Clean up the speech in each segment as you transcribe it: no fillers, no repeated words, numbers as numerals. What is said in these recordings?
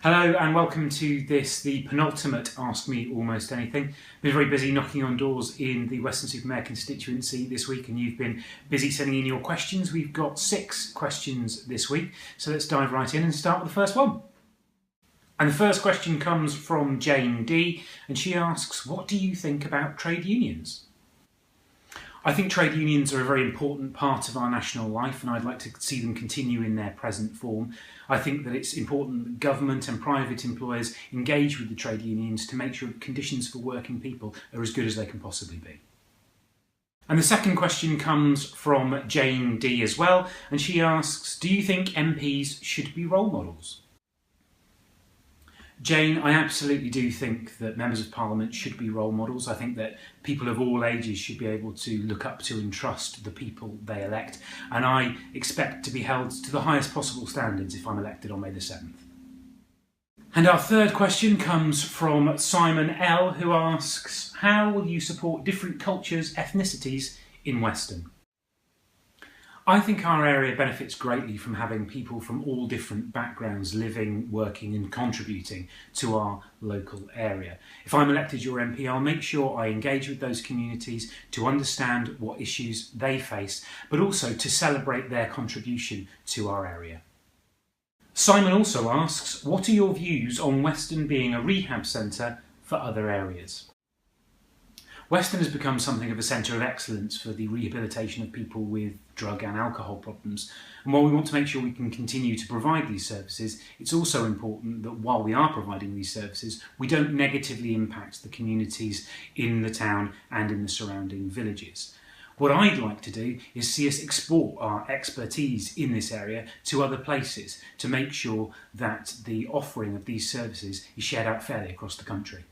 Hello and welcome to the penultimate Ask Me Almost Anything. Been very busy knocking on doors in the Weston-super-Mare constituency this week, and you've been busy sending in your questions. We've got 6 questions this week, so let's dive right in and start with the first one. And the first question comes from Jane D, and she asks, what do you think about trade unions? I think trade unions are a very important part of our national life, and I'd like to see them continue in their present form. I think that it's important that government and private employers engage with the trade unions to make sure that conditions for working people are as good as they can possibly be. And the second question comes from Jane D as well, and she asks, do you think MPs should be role models? Jane, I absolutely do think that members of Parliament should be role models. I think that people of all ages should be able to look up to and trust the people they elect, and I expect to be held to the highest possible standards if I'm elected on May the 7th. And our third question comes from Simon L, who asks, how will you support different cultures, ethnicities in Weston? I think our area benefits greatly from having people from all different backgrounds living, working and contributing to our local area. If I'm elected your MP, I'll make sure I engage with those communities to understand what issues they face, but also to celebrate their contribution to our area. Simon also asks, what are your views on Weston being a rehab centre for other areas? Weston has become something of a centre of excellence for the rehabilitation of people with drug and alcohol problems. And while we want to make sure we can continue to provide these services, it's also important that while we are providing these services, we don't negatively impact the communities in the town and in the surrounding villages. What I'd like to do is see us export our expertise in this area to other places to make sure that the offering of these services is shared out fairly across the country.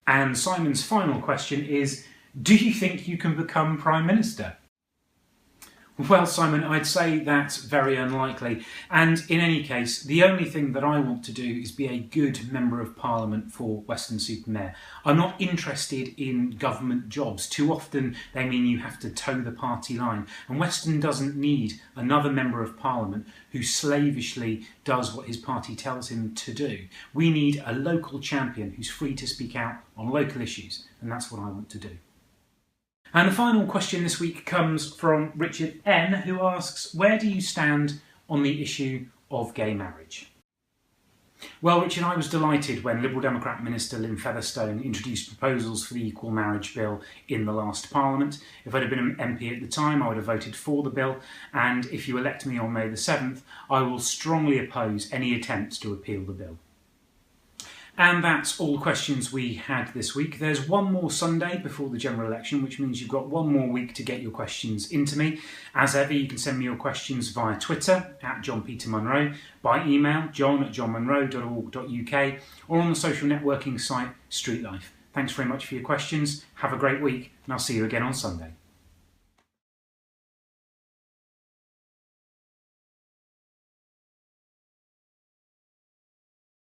And Simon's final question is, do you think you can become Prime Minister? Well, Simon, I'd say that's very unlikely. And in any case, the only thing that I want to do is be a good Member of Parliament for Weston-super-Mare. I'm not interested in government jobs. Too often they mean you have to toe the party line. And Weston doesn't need another Member of Parliament who slavishly does what his party tells him to do. We need a local champion who's free to speak out on local issues. And that's what I want to do. And the final question this week comes from Richard N, who asks, where do you stand on the issue of gay marriage? Well, Richard, I was delighted when Liberal Democrat Minister Lynn Featherstone introduced proposals for the Equal Marriage Bill in the last Parliament. If I'd have been an MP at the time, I would have voted for the bill, and if you elect me on May the 7th, I will strongly oppose any attempts to repeal the bill. And that's all the questions we had this week. There's one more Sunday before the general election, which means you've got one more week to get your questions into me. As ever, you can send me your questions via Twitter @JohnPeterMunro, by email john@johnmunro.org.uk, or on the social networking site Street Life. Thanks very much for your questions. Have a great week, and I'll see you again on Sunday.